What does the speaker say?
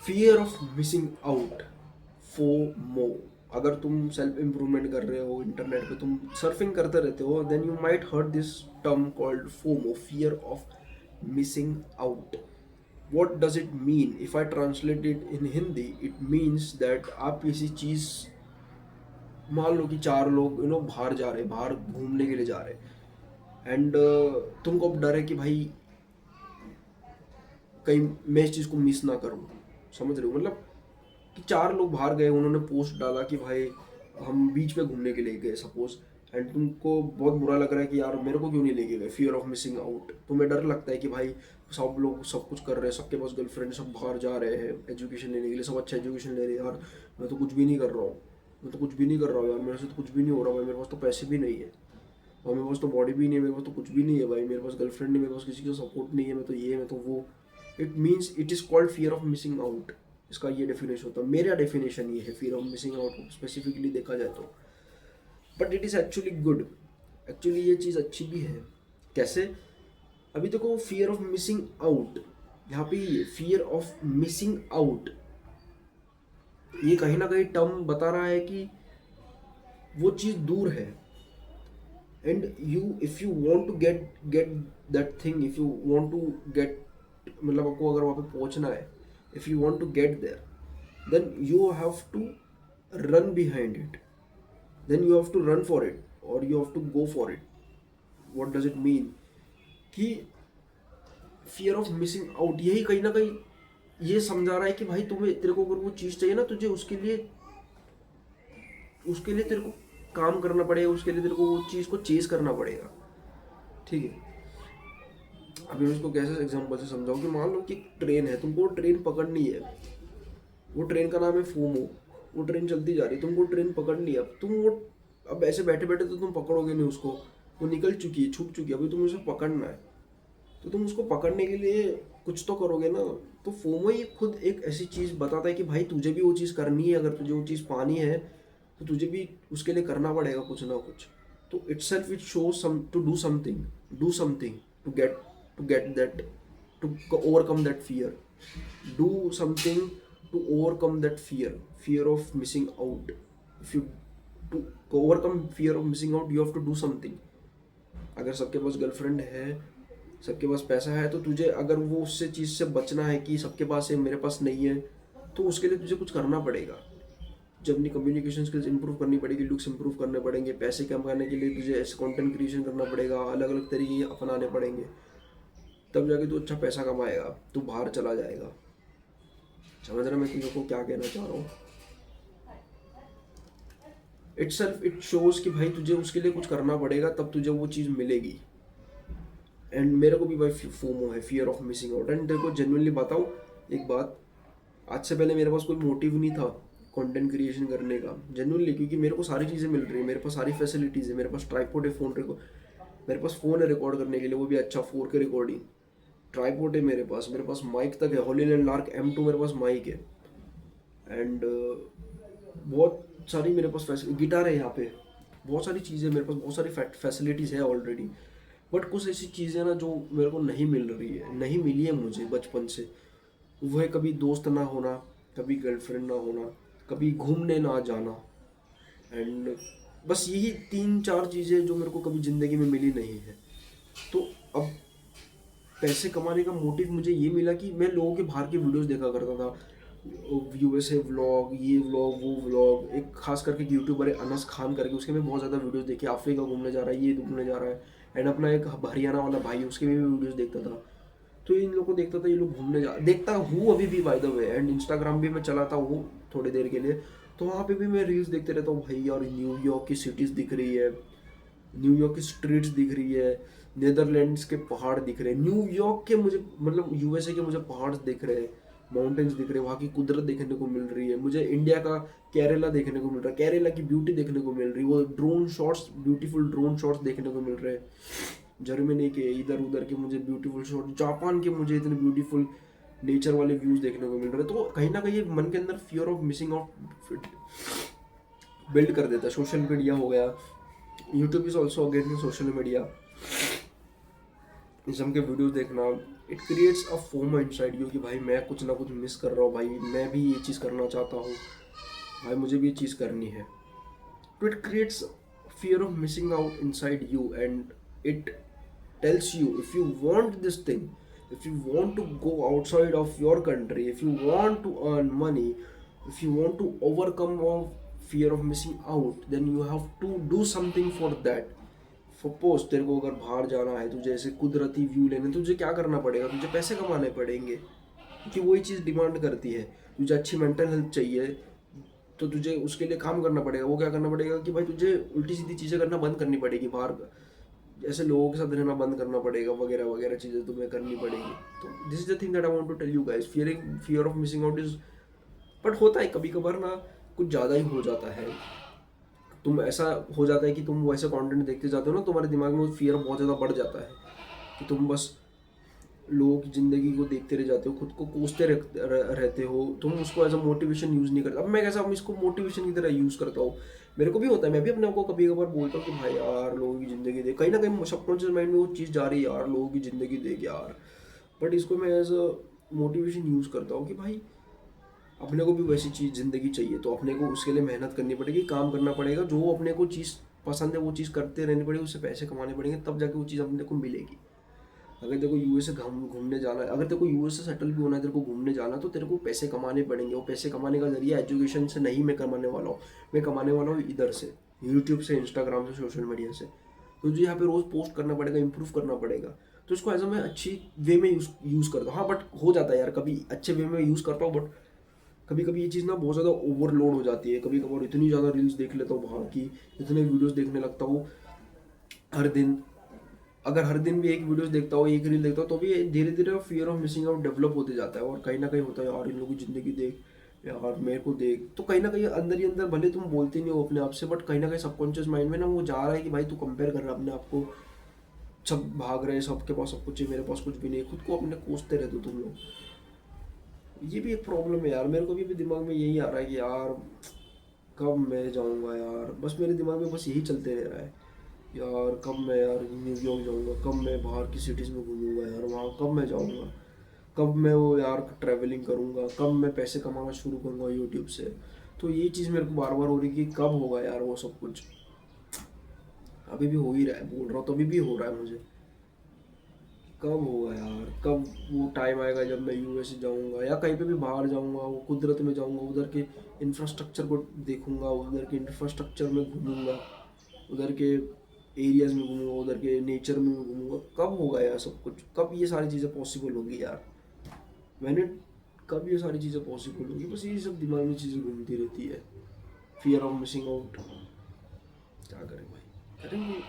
Fear of missing out, FOMO. अगर तुम self improvement कर रहे हो, इंटरनेट पे तुम सर्फिंग करते रहते हो, then you might heard this term called FOMO, fear of missing out. What does it mean? If I translate it in Hindi, it means that आप किसी चीज, मान लो कि चार लोग बाहर जा रहे, बाहर घूमने के लिए जा रहे, एंड तुमको अब डर है कि भाई कहीं मैं इस चीज़ को मिस ना करूँ। समझ रहे हो? मतलब कि चार लोग बाहर गए, उन्होंने पोस्ट डाला कि भाई हम बीच पे घूमने के लिए गए सपोज, एंड तुमको बहुत बुरा लग रहा है कि यार मेरे को क्यों नहीं लेके गए, फियर ऑफ मिसिंग आउट। तुम्हें डर लगता है कि भाई सब लोग सब कुछ कर रहे हैं, सबके पास गर्लफ्रेंड, सब बाहर जा रहे हैं एजुकेशन लेने के लिए, सब अच्छा एजुकेशन ले रहे हैं, यार मैं तो कुछ भी नहीं कर रहा हूँ, मैं तो कुछ भी नहीं कर रहा हूँ यार, मेरे से तो कुछ भी नहीं हो रहा भाई, मेरे पास तो पैसे भी नहीं है, और मेरे पास तो बॉडी भी नहीं है, मेरे पास तो कुछ भी नहीं है भाई, मेरे पास गर्लफ्रेंड नहीं, मेरे पास किसी का सपोर्ट नहीं है, मैं तो ये, मैं तो वो। It means it is called fear of missing out. इसका ये डेफिनेशन होता है, मेरा डेफिनेशन ये है fear of missing out specifically देखा जाए तो। But it is actually good. Actually ये चीज़ अच्छी भी है। कैसे? अभी देखो, फियर ऑफ मिसिंग आउट, यहाँ पे फियर ऑफ मिसिंग आउट, ये कहीं ना कहीं टर्म बता रहा है कि वो चीज़ दूर है, and you if you want to get that thing, if you want to get, मतलब आपको अगर वहाँ पे पहुँचना है, if you want to get there, then you have to run behind it, then you have to run for it, or you have to go for it. What does it mean? कि fear of missing out यही कहीं ना कहीं ये समझा रहा है कि भाई तुम्हें, तेरे को अगर वो चीज़ चाहिए ना, तुझे उसके लिए तेरे को काम करना पड़ेगा, उसके लिए तेरे को वो चीज़ को चेज करना पड़ेगा। ठीक है? अभी मैं इसको कैसे एग्जांपल से समझाऊं कि मान लो कि ट्रेन है, तुमको ट्रेन पकड़नी है, वो ट्रेन का नाम है फोमो, वो ट्रेन चलती जा रही है, तुमको ट्रेन पकड़नी है, अब तुम वो, अब ऐसे बैठे बैठे तो तुम पकड़ोगे नहीं उसको, वो निकल चुकी है, छूट चुकी है, अभी तुम्हें उसे पकड़ना है, तो तुम उसको पकड़ने के लिए कुछ तो करोगे ना। तो फोमो ही खुद एक ऐसी चीज़ बताता है कि भाई तुझे भी वो चीज़ करनी है, अगर तुझे वो चीज़ पानी है तो तुझे भी उसके लिए करना पड़ेगा कुछ ना कुछ। तो itself it shows some to do something to get that, to overcome that fear, do something to overcome that fear of missing out. If you to overcome fear of missing out, you have to do something. अगर सबके पास girlfriend है, सबके पास पैसा है, तो तुझे अगर वो उससे चीज़ से बचना है कि सबके पास है मेरे पास नहीं है, तो उसके लिए तुझे कुछ करना पड़ेगा। जब अपनी कम्युनिकेशन स्किल्स इंप्रूव करनी पड़ेगी, लुक्स इंप्रूव करने पड़ेंगे, पैसे कमाने के लिए तुझे ऐसे कंटेंट क्रिएशन करना पड़ेगा, अलग अलग तरीके अपनाने पड़ेंगे, तब जाके तू अच्छा पैसा कमाएगा, तू बाहर चला जाएगा। समझ रहा मैं तुझे को क्या कहना चाह रहा हूँ? इट सेल्फ इट शोज कि भाई तुझे उसके लिए कुछ करना पड़ेगा, तब तुझे वो चीज़ मिलेगी। एंड मेरे को भी भाई फोमो है, fear of missing out. And तेरे को जेन्युइनली बताऊँ एक बात, आज से पहले मेरे पास कोई मोटिव नहीं था कंटेंट क्रिएशन करने का, जेन्युइनली, क्योंकि मेरे को सारी चीज़ें मिल रही है, मेरे पास सारी फैसिलिटीज़ है, मेरे पास ट्राइपॉड है, मेरे पास फ़ोन है रिकॉर्ड करने के लिए, वो भी अच्छा 4K रिकॉर्डिंग, ट्राइपॉड है मेरे पास माइक तक है, हॉली लैंड लार्क M2 मेरे पास माइक है, एंड बहुत सारी मेरे पास गिटार है यहाँ पे, बहुत सारी चीज़ें मेरे पास, बहुत सारी फैसिलिटीज़ है ऑलरेडी। बट कुछ ऐसी चीज़ें ना जो मेरे को नहीं मिल रही है, नहीं मिली है मुझे बचपन से। वो है कभी दोस्त ना होना, कभी गर्लफ्रेंड ना होना, कभी घूमने ना जाना, एंड बस यही 3-4 चीज़ें जो मेरे को कभी ज़िंदगी में मिली नहीं है। तो अब पैसे कमाने का मोटिव मुझे ये मिला कि मैं लोगों के बाहर की वीडियोस देखा करता था, USA व्लॉग, ये व्लॉग, वो व्लॉग, एक खास करके यूट्यूबर है अनस खान करके, उसके मैं बहुत ज़्यादा वीडियोस देखे, अफ्रीका घूमने जा रहा है, ये घूमने जा रहा है, एंड अपना एक हरियाणा वाला भाई है, उसके भी वीडियोस देखता था। तो इन लोगों को देखता था, ये लोग घूमने जा, देखता हूँ अभी भी by the way, and Instagram भी मैं चलाता हूँ थोड़ी देर के लिए, तो वहाँ पे भी मैं रील्स देखते रहता हूँ भाई, और न्यूयॉर्क की सिटीज़ दिख रही है, न्यूयॉर्क की स्ट्रीट्स दिख रही है, नेदरलैंड्स के पहाड़ दिख रहे हैं, न्यूयॉर्क के मुझे, मतलब USA के मुझे पहाड़ दिख रहे हैं, माउंटेन्स दिख रहे हैं, वहाँ की कुदरत देखने को मिल रही है, मुझे इंडिया का केरला देखने को मिल रहा है, केरला की ब्यूटी देखने को मिल रही है, वो drone shots, beautiful drone shots देखने को मिल रहे हैं जर्मनी के, इधर उधर के मुझे ब्यूटीफुल शॉट, जापान के मुझे इतने ब्यूटीफुल नेचर वाले व्यूज देखने को मिल रहे हैं। तो कहीं ना कहीं मन के अंदर fear of missing out build कर देता है। सोशल मीडिया हो गया, YouTube is also again social media, इसम के वीडियोस देखना, it creates a FOMO inside you कि भाई मैं कुछ ना कुछ मिस कर रहा हूँ, भाई मैं भी ये चीज़ करना चाहता हूँ, भाई मुझे भी ये चीज़ करनी है। तो it creates fear of missing out inside you, and it tells you if you want this thing, if you want to go outside of your country, if you want to earn money, if you want to overcome of fear of missing out, then you have to do something for that. Suppose तेरे को अगर बाहर जाना है, तुझे ऐसे कुदरती view लेने, तुझे क्या करना पड़ेगा, तुझे पैसे कमाने पड़ेंगे, क्योंकि वही चीज़ डिमांड करती है। तुझे अच्छी मेंटल हेल्थ चाहिए, तो तुझे उसके लिए काम करना पड़ेगा। वो क्या करना पड़ेगा कि भाई तुझे उल्टी सीधी चीज़ें करना बंद करनी पड़ेगी, बाहर ऐसे लोगों के साथ रहना बंद करना पड़ेगा, वगैरह वगैरह चीज़ें तुम्हें करनी पड़ेगी। तो this is the thing that I want to tell you guys, fear of missing out is, but होता है कभी कभार ना, कुछ ज़्यादा ही हो जाता है। तुम ऐसा हो जाता है कि तुम वैसे कंटेंट देखते जाते हो ना, तुम्हारे दिमाग में वो फियर बहुत ज़्यादा बढ़ जाता है कि तुम बस लोगों की ज़िंदगी को देखते रह जाते हो, खुद को कोसते रहते हो, तुम उसको एज अ मोटिवेशन यूज़ नहीं करते। अब मैं कैसा, हम इसको मोटिवेशन की तरह यूज़ करता हूँ। मेरे को भी होता है, मैं भी अपने आप को कभी कभार बोलता हूँ कि भाई यार लोगों की ज़िंदगी देख, कहीं ना कहीं सबकॉन्शियस माइंड में वो चीज़ जा रही है यार, लोगों की ज़िंदगी देख यार। बट इसको मैं एज अ मोटिवेशन यूज़ करता हूँ कि भाई अपने को भी वैसी चीज़ ज़िंदगी चाहिए, तो अपने को उसके लिए मेहनत करनी पड़ेगी, काम करना पड़ेगा, जो अपने को चीज़ पसंद है वो चीज़ करते रहनी पड़ेगी, उससे पैसे कमाने पड़ेंगे, तब जाके वो चीज़ अपने को मिलेगी। अगर तेरे को यूएस से घूमने जाना है, अगर तेरे को यूएस से सेटल भी होना है, तेरे को घूमने जाना, तो तेरे को पैसे कमाने पड़ेंगे। वो पैसे कमाने का जरिया एजुकेशन से नहीं मैं कमाने वाला हूँ, मैं कमाने वाला हूँ इधर से, यूट्यूब से, इंस्टाग्राम से, सोशल मीडिया से। तो तुझे यहाँ पे रोज़ पोस्ट करना पड़ेगा, इंप्रूव करना पड़ेगा। तो इसको एज मैं अच्छी वे में यूज़ करता हूँ। हाँ बट हो जाता है यार, कभी अच्छे वे में यूज़ करता हूँ, बट कभी कभी ये चीज़ ना बहुत ज़्यादा ओवरलोड हो जाती है। कभी कभार इतनी ज़्यादा रील्स देख लेता हूँ बाहर की, इतने वीडियोस देखने लगता हूँ हर दिन। अगर हर दिन भी एक वीडियोस देखता हूँ, एक रील देखता हूँ, तो भी धीरे धीरे fear of missing out develop होते जाता है। और कहीं ना कहीं होता है यार, इन लोगों की ज़िंदगी देख यार, मेरे को देख, तो कहीं ना कहीं अंदर ही अंदर, भले तुम बोलते नहीं हो अपने आप से, बट कहीं ना कहीं सबकॉन्शियस माइंड में ना वो जा रहा है कि भाई तू कंपेयर कर रहा है अपने आप को। सब भाग रहे हैं, सबके पास सब कुछ है, मेरे पास कुछ भी नहीं, खुद को अपने कोसते रहते हो तुम लोग। ये भी एक प्रॉब्लम है यार, मेरे को भी दिमाग में यही आ रहा है कि यार कब मैं जाऊंगा यार, बस मेरे दिमाग में बस यही चलते रह रहा है यार, कब मैं यार न्यूयॉर्क जाऊंगा, कब मैं बाहर की सिटीज़ में घूमूंगा यार, वहाँ कब मैं जाऊंगा, कब मैं वो यार ट्रैवलिंग करूंगा, कब मैं पैसे कमाना शुरू करूंगा यूट्यूब से। तो ये चीज़ मेरे को बार बार हो रही है कि कब होगा यार वो सब कुछ। अभी भी हो ही रहा है, बोल रहा हूँ तो अभी भी हो रहा है मुझे, कब होगा यार, कब वो टाइम आएगा जब मैं यूएस जाऊंगा या कहीं पे भी बाहर जाऊंगा, वो कुदरत में जाऊंगा, उधर के इंफ्रास्ट्रक्चर को देखूंगा, उधर के इंफ्रास्ट्रक्चर में घूमूंगा, उधर के एरियाज में घूमूंगा, उधर के नेचर में घूमूंगा। कब होगा यार सब कुछ, कब ये सारी चीज़ें पॉसिबल होगी यार, मैंने, कब ये सारी चीज़ें पॉसिबल होगी। बस यही सब दिमाग में चीज़ें घूमती रहती है, फियर ऑफ मिसिंग आउट। क्या करें भाई, करेंगे,